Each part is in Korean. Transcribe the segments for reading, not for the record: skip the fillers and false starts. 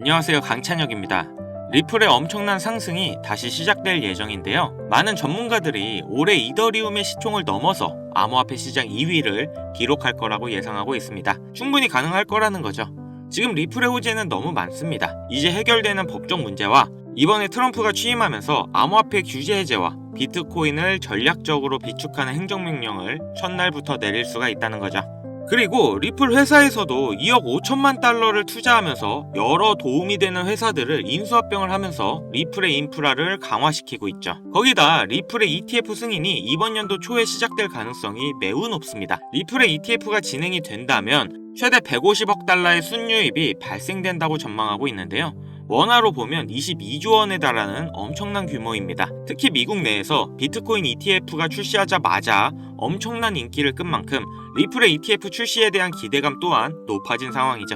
안녕하세요, 강찬혁입니다. 리플의 엄청난 상승이 다시 시작될 예정인데요. 많은 전문가들이 올해 이더리움의 시총을 넘어서 암호화폐 시장 2위를 기록할 거라고 예상하고 있습니다. 충분히 가능할 거라는 거죠. 지금 리플의 호재는 너무 많습니다. 이제 해결되는 법적 문제와 이번에 트럼프가 취임하면서 암호화폐 규제 해제와 비트코인을 전략적으로 비축하는 행정명령을 첫날부터 내릴 수가 있다는 거죠. 그리고 리플 회사에서도 2억 5천만 달러를 투자하면서 여러 도움이 되는 회사들을 인수합병을 하면서 리플의 인프라를 강화시키고 있죠. 거기다 리플의 ETF 승인이 이번 연도 초에 시작될 가능성이 매우 높습니다. 리플의 ETF가 진행이 된다면 최대 150억 달러의 순유입이 발생된다고 전망하고 있는데요. 원화로 보면 22조 원에 달하는 엄청난 규모입니다. 특히 미국 내에서 비트코인 ETF가 출시하자마자 엄청난 인기를 끈 만큼 리플의 ETF 출시에 대한 기대감 또한 높아진 상황이죠.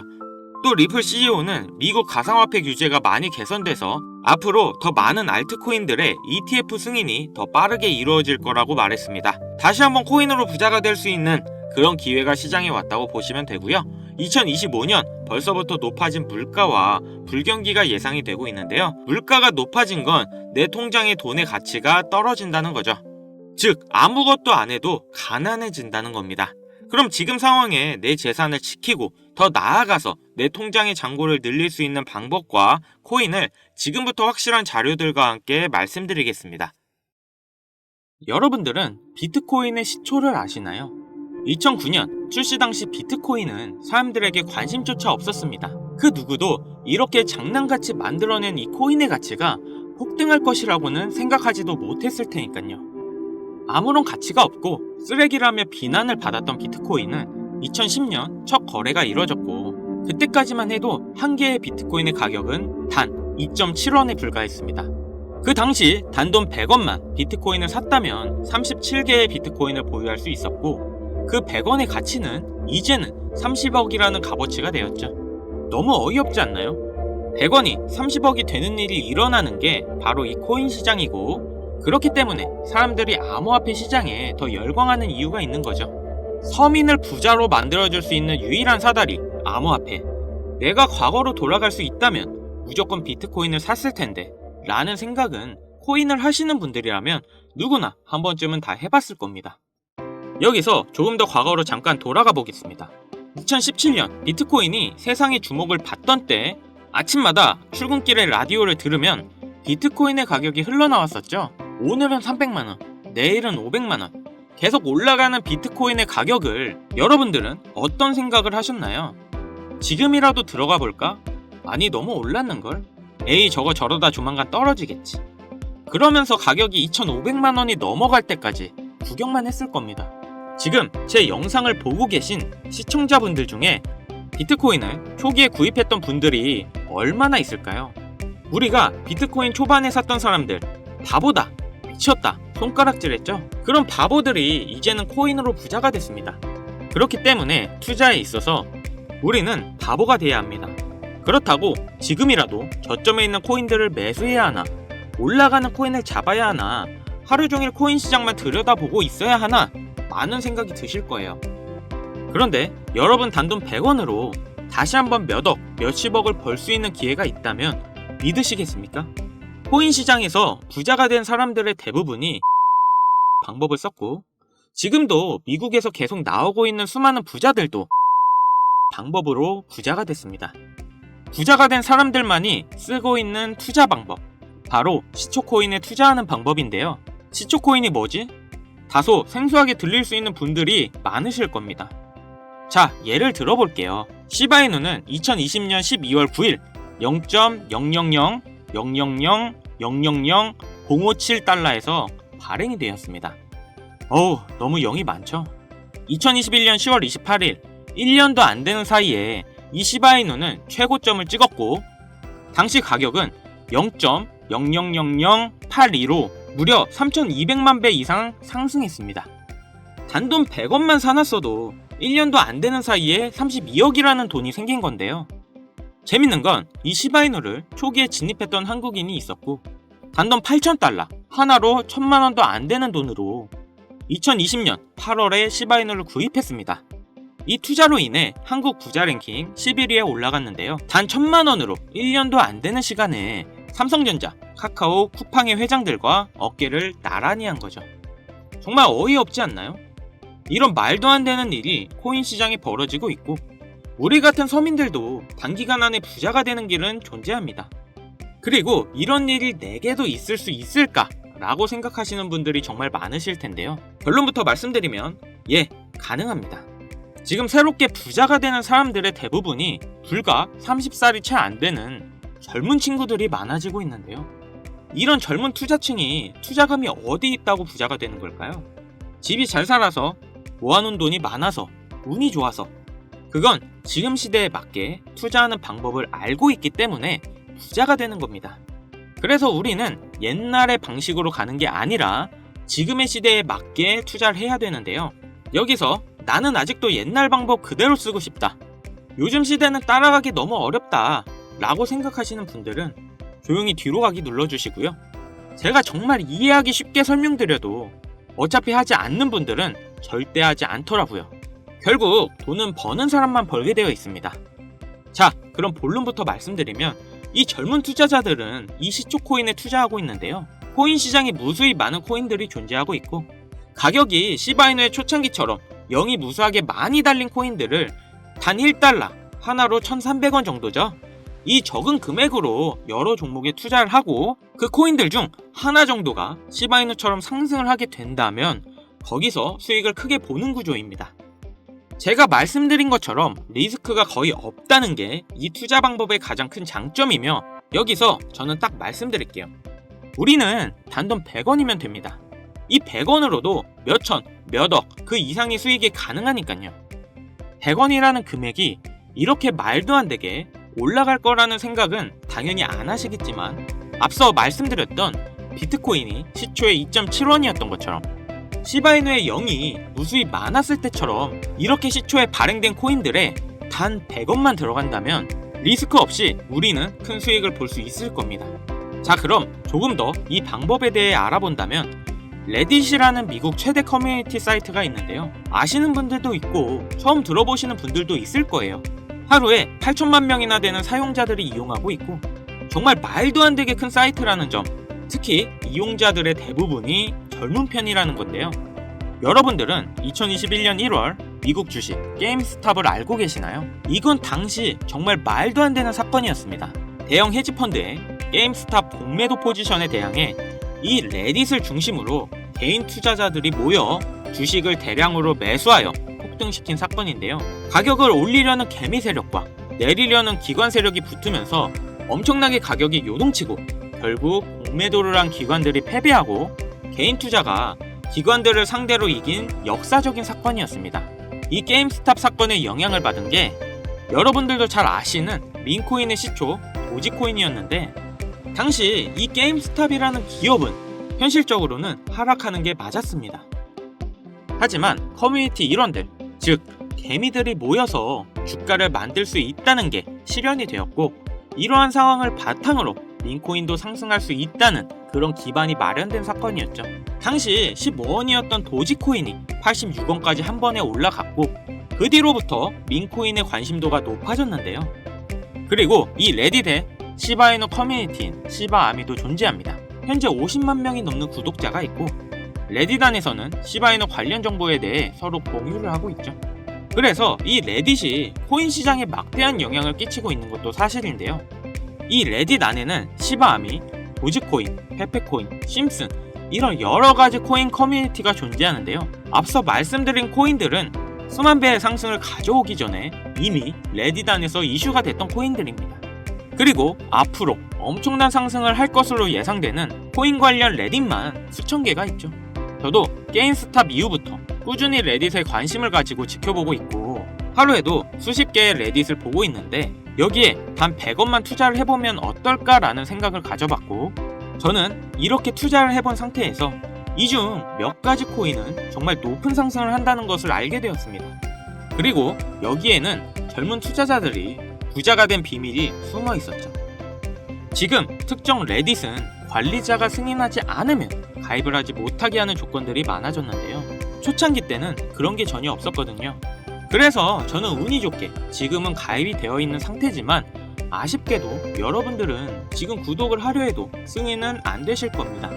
또 리플 CEO는 미국 가상화폐 규제가 많이 개선돼서 앞으로 더 많은 알트코인들의 ETF 승인이 더 빠르게 이루어질 거라고 말했습니다. 다시 한번 코인으로 부자가 될 수 있는 그런 기회가 시장에 왔다고 보시면 되고요. 2025년 벌써부터 높아진 물가와 불경기가 예상이 되고 있는데요. 물가가 높아진 건 내 통장의 돈의 가치가 떨어진다는 거죠. 즉 아무것도 안 해도 가난해진다는 겁니다. 그럼 지금 상황에 내 재산을 지키고 더 나아가서 내 통장의 잔고를 늘릴 수 있는 방법과 코인을 지금부터 확실한 자료들과 함께 말씀드리겠습니다. 여러분들은 비트코인의 시초를 아시나요? 2009년 출시 당시 비트코인은 사람들에게 관심조차 없었습니다. 그 누구도 이렇게 장난같이 만들어낸 이 코인의 가치가 폭등할 것이라고는 생각하지도 못했을 테니까요. 아무런 가치가 없고 쓰레기라며 비난을 받았던 비트코인은 2010년 첫 거래가 이뤄졌고 그때까지만 해도 한 개의 비트코인의 가격은 단 2.7원에 불과했습니다. 그 당시 단돈 100원만 비트코인을 샀다면 37개의 비트코인을 보유할 수 있었고 그 100원의 가치는 이제는 30억이라는 값어치가 되었죠. 너무 어이없지 않나요? 100원이 30억이 되는 일이 일어나는 게 바로 이 코인 시장이고 그렇기 때문에 사람들이 암호화폐 시장에 더 열광하는 이유가 있는 거죠. 서민을 부자로 만들어줄 수 있는 유일한 사다리, 암호화폐. 내가 과거로 돌아갈 수 있다면 무조건 비트코인을 샀을 텐데 라는 생각은 코인을 하시는 분들이라면 누구나 한 번쯤은 다 해봤을 겁니다. 여기서 조금 더 과거로 잠깐 돌아가 보겠습니다. 2017년 비트코인이 세상의 주목을 받던 때 아침마다 출근길에 라디오를 들으면 비트코인의 가격이 흘러나왔었죠. 오늘은 300만원, 내일은 500만원. 계속 올라가는 비트코인의 가격을 여러분들은 어떤 생각을 하셨나요? 지금이라도 들어가 볼까? 아니 너무 올랐는걸? 에이 저거 저러다 조만간 떨어지겠지. 그러면서 가격이 2,500만원이 넘어갈 때까지 구경만 했을 겁니다. 지금 제 영상을 보고 계신 시청자분들 중에 비트코인을 초기에 구입했던 분들이 얼마나 있을까요? 우리가 비트코인 초반에 샀던 사람들 바보다, 미쳤다, 손가락질했죠? 그런 바보들이 이제는 코인으로 부자가 됐습니다. 그렇기 때문에 투자에 있어서 우리는 바보가 돼야 합니다. 그렇다고 지금이라도 저점에 있는 코인들을 매수해야 하나, 올라가는 코인을 잡아야 하나, 하루 종일 코인 시장만 들여다보고 있어야 하나 많은 생각이 드실 거예요. 그런데 여러분 단돈 100원으로 다시 한번 몇억, 몇십억을 벌 수 있는 기회가 있다면 믿으시겠습니까? 코인 시장에서 부자가 된 사람들의 대부분이 방법을 썼고 지금도 미국에서 계속 나오고 있는 수많은 부자들도 방법으로 부자가 됐습니다. 부자가 된 사람들만이 쓰고 있는 투자 방법, 바로 시초코인에 투자하는 방법인데요. 시초코인이 뭐지? 다소 생소하게 들릴 수 있는 분들이 많으실 겁니다. 자, 예를 들어볼게요. 시바이누는 2020년 12월 9일 0.0000000057달러에서 발행이 되었습니다. 어우, 너무 0이 많죠? 2021년 10월 28일 1년도 안 되는 사이에 이 시바이누는 최고점을 찍었고 당시 가격은 0.000082로 무려 3,200만 배 이상 상승했습니다. 단돈 100원만 사놨어도 1년도 안 되는 사이에 32억이라는 돈이 생긴 건데요. 재밌는 건 이 시바이누를 초기에 진입했던 한국인이 있었고 단돈 8,000달러, 하나로 1,000만원도 안 되는 돈으로 2020년 8월에 시바이누를 구입했습니다. 이 투자로 인해 한국 부자 랭킹 11위에 올라갔는데요. 단 1,000만 원으로 1년도 안 되는 시간에 삼성전자, 카카오, 쿠팡의 회장들과 어깨를 나란히 한 거죠. 정말 어이없지 않나요? 이런 말도 안 되는 일이 코인 시장에 벌어지고 있고 우리 같은 서민들도 단기간 안에 부자가 되는 길은 존재합니다. 그리고 이런 일이 내게도 있을 수 있을까? 라고 생각하시는 분들이 정말 많으실 텐데요. 결론부터 말씀드리면 예, 가능합니다. 지금 새롭게 부자가 되는 사람들의 대부분이 불과 30살이 채 안 되는 젊은 친구들이 많아지고 있는데요. 이런 젊은 투자층이 투자금이 어디 있다고 부자가 되는 걸까요? 집이 잘 살아서, 모아놓은 돈이 많아서, 운이 좋아서, 그건 지금 시대에 맞게 투자하는 방법을 알고 있기 때문에 부자가 되는 겁니다. 그래서 우리는 옛날의 방식으로 가는 게 아니라 지금의 시대에 맞게 투자를 해야 되는데요. 여기서 나는 아직도 옛날 방법 그대로 쓰고 싶다, 요즘 시대는 따라가기 너무 어렵다 라고 생각하시는 분들은 조용히 뒤로 가기 눌러주시고요. 제가 정말 이해하기 쉽게 설명드려도 어차피 하지 않는 분들은 절대 하지 않더라고요. 결국 돈은 버는 사람만 벌게 되어 있습니다. 자, 그럼 본론부터 말씀드리면 이 젊은 투자자들은 이 시초 코인에 투자하고 있는데요. 코인 시장에 무수히 많은 코인들이 존재하고 있고 가격이 시바이누의 초창기처럼 영이 무수하게 많이 달린 코인들을 단 1달러, 하나로 1,300원 정도죠. 이 적은 금액으로 여러 종목에 투자를 하고 그 코인들 중 하나 정도가 시바이누처럼 상승을 하게 된다면 거기서 수익을 크게 보는 구조입니다. 제가 말씀드린 것처럼 리스크가 거의 없다는 게 이 투자 방법의 가장 큰 장점이며 여기서 저는 딱 말씀드릴게요. 우리는 단돈 100원이면 됩니다. 이 100원으로도 몇천, 몇억 그 이상의 수익이 가능하니까요. 100원이라는 금액이 이렇게 말도 안 되게 올라갈 거라는 생각은 당연히 안 하시겠지만 앞서 말씀드렸던 비트코인이 시초에 2.7원이었던 것처럼 시바이누의 0이 무수히 많았을 때처럼 이렇게 시초에 발행된 코인들에 단 100원만 들어간다면 리스크 없이 우리는 큰 수익을 볼 수 있을 겁니다. 자, 그럼 조금 더 이 방법에 대해 알아본다면 레딧이라는 미국 최대 커뮤니티 사이트가 있는데요. 아시는 분들도 있고 처음 들어보시는 분들도 있을 거예요. 하루에 8천만 명이나 되는 사용자들이 이용하고 있고 정말 말도 안 되게 큰 사이트라는 점, 특히 이용자들의 대부분이 젊은 편이라는 건데요. 여러분들은 2021년 1월 미국 주식 게임스탑을 알고 계시나요? 이건 당시 정말 말도 안 되는 사건이었습니다. 대형 헤지펀드의 게임스탑 공매도 포지션에 대항해 이 레딧을 중심으로 개인 투자자들이 모여 주식을 대량으로 매수하여 폭등시킨 사건인데요. 가격을 올리려는 개미 세력과 내리려는 기관 세력이 붙으면서 엄청나게 가격이 요동치고 결국 공매도를 한 기관들이 패배하고 개인 투자가 기관들을 상대로 이긴 역사적인 사건이었습니다. 이 게임스탑 사건의 영향을 받은 게 여러분들도 잘 아시는 민코인의 시초 도지코인이었는데 당시 이 게임스탑이라는 기업은 현실적으로는 하락하는 게 맞았습니다. 하지만 커뮤니티 일원들, 즉 개미들이 모여서 주가를 만들 수 있다는 게 실현이 되었고 이러한 상황을 바탕으로 민코인도 상승할 수 있다는 그런 기반이 마련된 사건이었죠. 당시 15원이었던 도지코인이 86원까지 한 번에 올라갔고 그 뒤로부터 민코인의 관심도가 높아졌는데요. 그리고 이 레딧에 시바이누 커뮤니티인 시바아미도 존재합니다. 현재 50만 명이 넘는 구독자가 있고 레딧 안에서는 시바이누 관련 정보에 대해 서로 공유를 하고 있죠. 그래서 이 레딧이 코인 시장에 막대한 영향을 끼치고 있는 것도 사실인데요. 이 레딧 안에는 시바아미, 도지코인, 페페코인, 심슨 이런 여러가지 코인 커뮤니티가 존재하는데요. 앞서 말씀드린 코인들은 수만 배의 상승을 가져오기 전에 이미 레딧 안에서 이슈가 됐던 코인들입니다. 그리고 앞으로 엄청난 상승을 할 것으로 예상되는 코인 관련 레딧만 수천 개가 있죠. 저도 게임스탑 이후부터 꾸준히 레딧에 관심을 가지고 지켜보고 있고 하루에도 수십 개의 레딧을 보고 있는데 여기에 단 100원만 투자를 해보면 어떨까라는 생각을 가져봤고 저는 이렇게 투자를 해본 상태에서 이 중 몇 가지 코인은 정말 높은 상승을 한다는 것을 알게 되었습니다. 그리고 여기에는 젊은 투자자들이 부자가 된 비밀이 숨어 있었죠. 지금 특정 레딧은 관리자가 승인하지 않으면 가입을 하지 못하게 하는 조건들이 많아졌는데요. 초창기 때는 그런 게 전혀 없었거든요. 그래서 저는 운이 좋게 지금은 가입이 되어 있는 상태지만 아쉽게도 여러분들은 지금 구독을 하려 해도 승인은 안 되실 겁니다.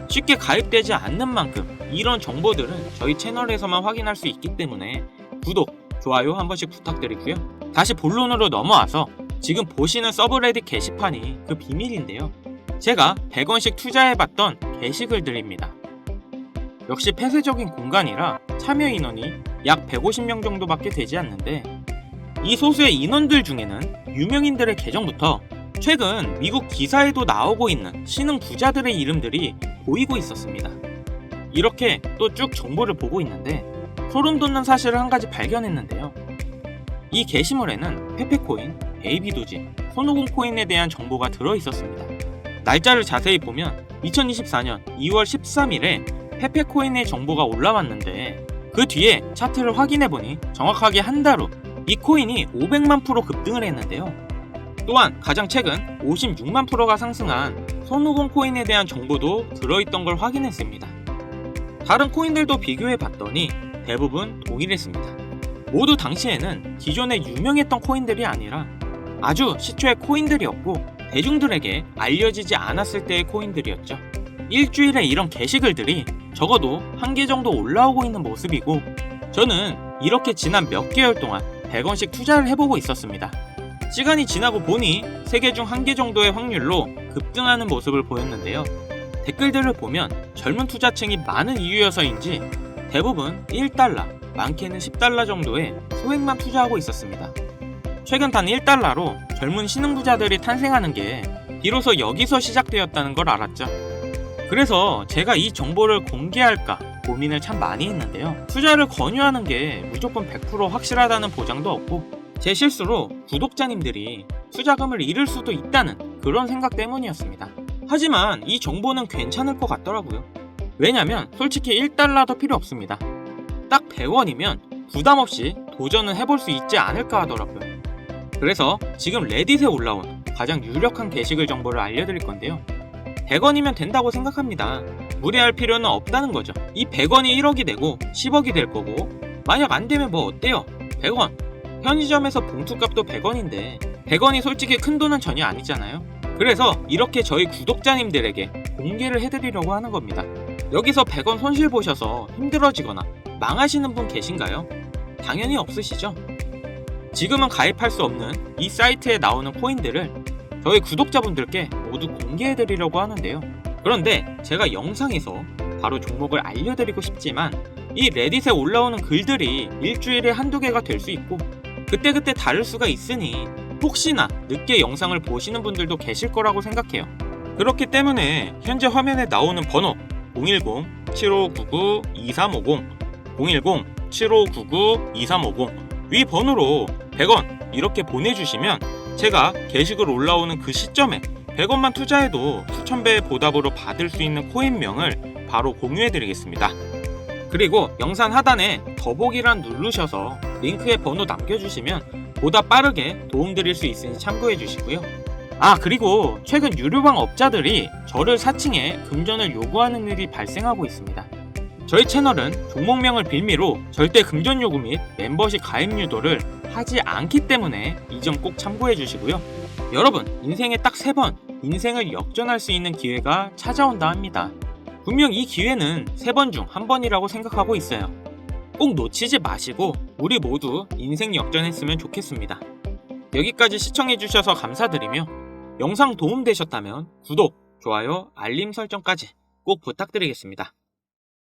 쉽게 가입되지 않는 만큼 이런 정보들은 저희 채널에서만 확인할 수 있기 때문에 구독, 좋아요 한 번씩 부탁드리고요. 다시 본론으로 넘어와서 지금 보시는 서브레딧 게시판이 그 비밀인데요. 제가 100원씩 투자해봤던 게시글 들입니다. 역시 폐쇄적인 공간이라 참여 인원이 약 150명 정도밖에 되지 않는데 이 소수의 인원들 중에는 유명인들의 계정부터 최근 미국 기사에도 나오고 있는 신흥 부자들의 이름들이 보이고 있었습니다. 이렇게 또 쭉 정보를 보고 있는데 소름 돋는 사실을 한 가지 발견했는데요. 이 게시물에는 페페코인, 베이비도지, 손오공 코인에 대한 정보가 들어있었습니다. 날짜를 자세히 보면 2024년 2월 13일에 페페코인의 정보가 올라왔는데 그 뒤에 차트를 확인해보니 정확하게 한 달 후 이 코인이 500만 프로 급등을 했는데요. 또한 가장 최근 56만 프로가 상승한 손오공 코인에 대한 정보도 들어있던 걸 확인했습니다. 다른 코인들도 비교해봤더니 대부분 동일했습니다. 모두 당시에는 기존에 유명했던 코인들이 아니라 아주 시초의 코인들이었고 대중들에게 알려지지 않았을 때의 코인들이었죠. 일주일에 이런 게시글들이 적어도 한 개 정도 올라오고 있는 모습이고 저는 이렇게 지난 몇 개월 동안 100원씩 투자를 해보고 있었습니다. 시간이 지나고 보니 3개 중 1개 정도의 확률로 급등하는 모습을 보였는데요. 댓글들을 보면 젊은 투자층이 많은 이유여서인지 대부분 1달러, 많게는 10달러 정도의 소액만 투자하고 있었습니다. 최근 단 1달러로 젊은 신흥부자들이 탄생하는 게 비로소 여기서 시작되었다는 걸 알았죠. 그래서 제가 이 정보를 공개할까 고민을 참 많이 했는데요. 투자를 권유하는 게 무조건 100% 확실하다는 보장도 없고 제 실수로 구독자님들이 투자금을 잃을 수도 있다는 그런 생각 때문이었습니다. 하지만 이 정보는 괜찮을 것 같더라고요. 왜냐면 솔직히 1달러도 필요 없습니다. 딱 100원이면 부담없이 도전은 해볼 수 있지 않을까 하더라고요. 그래서 지금 레딧에 올라온 가장 유력한 게시글 정보를 알려드릴 건데요. 100원이면 된다고 생각합니다. 무리할 필요는 없다는 거죠. 이 100원이 1억이 되고 10억이 될 거고 만약 안 되면 뭐 어때요? 100원. 편의점에서 봉투값도 100원인데 100원이 솔직히 큰 돈은 전혀 아니잖아요. 그래서 이렇게 저희 구독자님들에게 공개를 해드리려고 하는 겁니다. 여기서 100원 손실 보셔서 힘들어지거나 망하시는 분 계신가요? 당연히 없으시죠? 지금은 가입할 수 없는 이 사이트에 나오는 코인들을 저희 구독자분들께 모두 공개해드리려고 하는데요. 그런데 제가 영상에서 바로 종목을 알려드리고 싶지만 이 레딧에 올라오는 글들이 일주일에 한두 개가 될 수 있고 그때그때 다를 수가 있으니 혹시나 늦게 영상을 보시는 분들도 계실 거라고 생각해요. 그렇기 때문에 현재 화면에 나오는 번호 010-7599-2350 010-7599-2350 위 번호로 100원 이렇게 보내주시면 제가 게시글 올라오는 그 시점에 100원만 투자해도 수천 배의 보답으로 받을 수 있는 코인명을 바로 공유해드리겠습니다. 그리고 영상 하단에 더보기란 누르셔서 링크에 번호 남겨주시면 보다 빠르게 도움드릴 수 있으니 참고해주시고요. 그리고 최근 유료방 업자들이 저를 사칭해 금전을 요구하는 일이 발생하고 있습니다. 저희 채널은 종목명을 빌미로 절대 금전 요구 및 멤버십 가입 유도를 하지 않기 때문에 이 점 꼭 참고해 주시고요. 여러분, 인생에 딱 3번 인생을 역전할 수 있는 기회가 찾아온다 합니다. 분명 이 기회는 3번 중 1번이라고 생각하고 있어요. 꼭 놓치지 마시고 우리 모두 인생 역전했으면 좋겠습니다. 여기까지 시청해 주셔서 감사드리며 영상 도움되셨다면 구독, 좋아요, 알림 설정까지 꼭 부탁드리겠습니다.